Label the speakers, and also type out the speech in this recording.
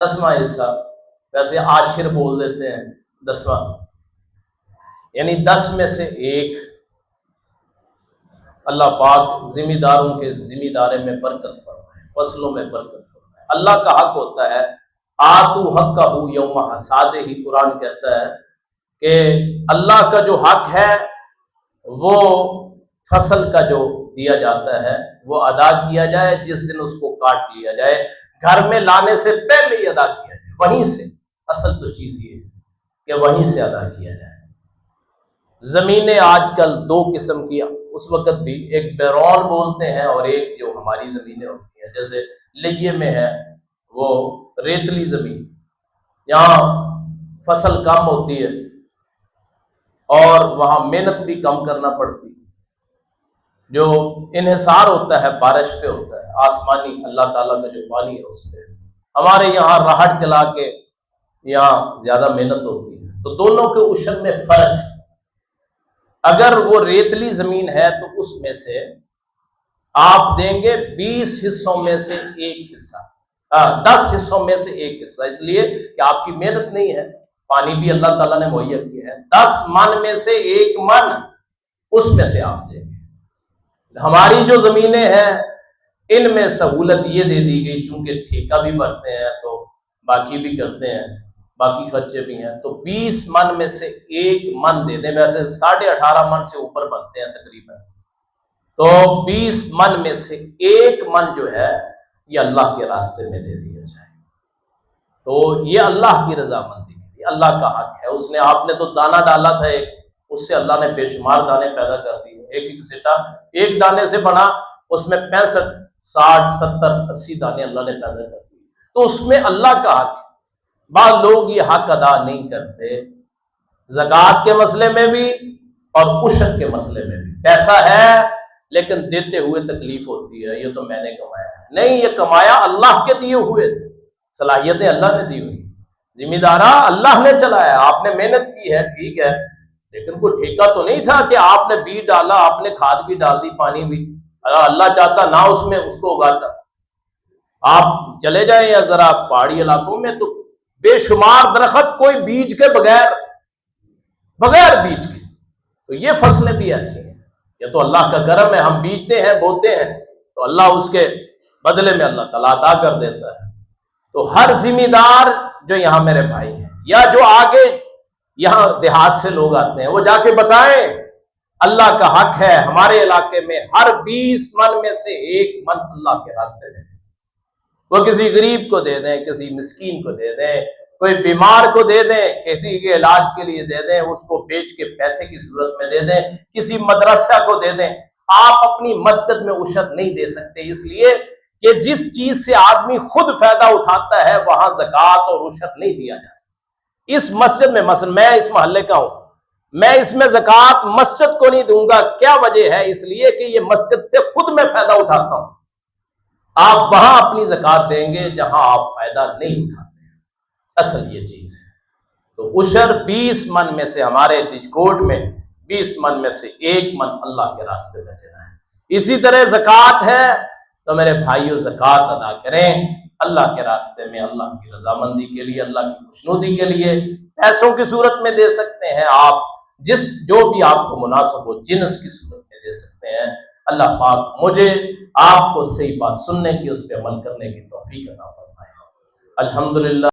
Speaker 1: 10واں حصہ، ویسے عاشر بول دیتے ہیں 10واں، یعنی 10 میں سے ایک اللہ پاک ذمہ داروں کے ذمہ دارے میں برکت فرمائے، فصلوں میں برکت فرمائے۔ اللہ کا حق ہوتا ہے آتو حقہ یوم حصادہ، ہی قرآن کہتا ہے کہ اللہ کا جو حق ہے وہ فصل کا جو دیا جاتا ہے وہ ادا کیا جائے جس دن اس کو کاٹ لیا جائے، گھر میں لانے سے پہلے ہی ادا کیا جائے، وہیں سے اصل تو چیز یہ ہے کہ وہیں سے ادا کیا جائے۔ زمینیں آج کل 2 قسم کی اس وقت بھی، ایک بیرون بولتے ہیں اور ایک جو ہماری زمینیں ہوتی ہیں، جیسے لیے میں ہے وہ ریتلی زمین، یہاں فصل کم ہوتی ہے اور وہاں محنت بھی کم کرنا پڑتی ہے، جو انحصار ہوتا ہے بارش پہ ہوتا ہے، آسمانی اللہ تعالیٰ کا جو پانی ہے اس پہ۔ ہمارے یہاں راہڑ چلا کے یہاں زیادہ محنت ہوتی ہے، تو دونوں کے اشر میں فرق ہے۔ اگر وہ ریتلی زمین ہے تو اس میں سے آپ دیں گے 20 حصوں میں سے ایک حصہ، 10 حصوں میں سے ایک حصہ، اس لیے کہ آپ کی محنت نہیں ہے، پانی بھی اللہ تعالیٰ نے مہیا کیا ہے۔ 10 من میں سے 1 من اس میں سے آپ دیں گے۔ ہماری جو زمینیں ہیں ان میں سہولت یہ دے دی گئی، چونکہ ٹھیکہ بھی بھرتے ہیں تو باقی بھی کرتے ہیں، باقی خرچے بھی ہیں، تو 20 من میں سے 1 من دے دیں، ویسے 18.5 من سے اوپر بنتے ہیں تقریباً، تو 20 من میں سے 1 من جو ہے یہ اللہ کے راستے میں دے دیا جائے، تو یہ اللہ کی رضامندی کے لیے، اللہ کا حق ہے۔ اس نے، آپ نے تو دانہ ڈالا تھا ایک، اس سے اللہ نے بے شمار دانے پیدا کر دیے، ایک سٹا ایک دانے سے بنا، اس میں 65 60 70 80 دانے اللہ نے پیدا کر دیے، تو اس میں اللہ کا حق ہے۔ بعض لوگ یہ حق ادا نہیں کرتے، زکوٰۃ کے مسئلے میں بھی اور عشر کے مسئلے میں بھی، پیسہ ہے لیکن دیتے ہوئے تکلیف ہوتی ہے، یہ تو میں نے کمایا ہے، نہیں، یہ کمایا اللہ کے دیے ہوئے سے، صلاحیتیں اللہ نے دی ہوئی، ذمہ دارہ اللہ نے چلایا، آپ نے محنت کی ہے ٹھیک ہے، لیکن کوئی ٹھیکہ تو نہیں تھا کہ آپ نے بیج ڈالا، آپ نے کھاد بھی ڈال دی، پانی بھی، اللہ چاہتا نہ اس میں اس کو اگاتا۔ آپ چلے جائیں یا ذرا پہاڑی علاقوں میں تو بے شمار درخت کوئی بیج کے بغیر بیج کے، تو یہ فصلیں بھی ایسی ہیں، یہ تو اللہ کا کرم ہے، ہم بیجتے ہیں بوتے ہیں تو اللہ اس کے بدلے میں اللہ تعالیٰ عطا کر دیتا ہے۔ تو ہر ذمہ دار جو یہاں میرے بھائی ہیں یا جو آگے یہاں دیہات سے لوگ آتے ہیں، وہ جا کے بتائیں اللہ کا حق ہے ہمارے علاقے میں ہر 20 من میں سے 1 من اللہ کے راستے میں، وہ کسی غریب کو دے دیں، کسی مسکین کو دے دیں، کوئی بیمار کو دے دیں، کسی کے علاج کے لیے دے دیں، اس کو بیچ کے پیسے کی صورت میں دے دیں، کسی مدرسہ کو دے دیں۔ آپ اپنی مسجد میں عشر نہیں دے سکتے، اس لیے کہ جس چیز سے آدمی خود فائدہ اٹھاتا ہے وہاں زکوٰۃ اور عشر نہیں دیا جا سکتا۔ اس مسجد میں، مثلا میں اس محلے کا ہوں، میں اس میں زکوٰۃ مسجد کو نہیں دوں گا، کیا وجہ ہے؟ اس لیے کہ یہ مسجد سے خود میں فائدہ اٹھاتا ہوں، آپ وہاں اپنی زکوٰۃ دیں گے جہاں آپ فائدہ نہیں اٹھاتے ہیں، اصل یہ چیز ہے۔ تو عشر 20 من میں سے، ہمارے کوڈ میں 20 من میں سے 1 من اللہ کے راستے میں دینا ہے۔ اسی طرح زکوٰۃ ہے تو میرے بھائیوں زکوٰۃ ادا کریں اللہ کے راستے میں، اللہ کی رضامندی کے لیے، اللہ کی خوشنودی کے لیے، پیسوں کی صورت میں دے سکتے ہیں آپ، جو بھی آپ کو مناسب ہو، جنس کی صورت میں دے سکتے ہیں۔ اللہ پاک مجھے آپ کو صحیح بات سننے کی، اس پہ عمل کرنے کی توفیق عطا فرمائے۔ الحمدللہ۔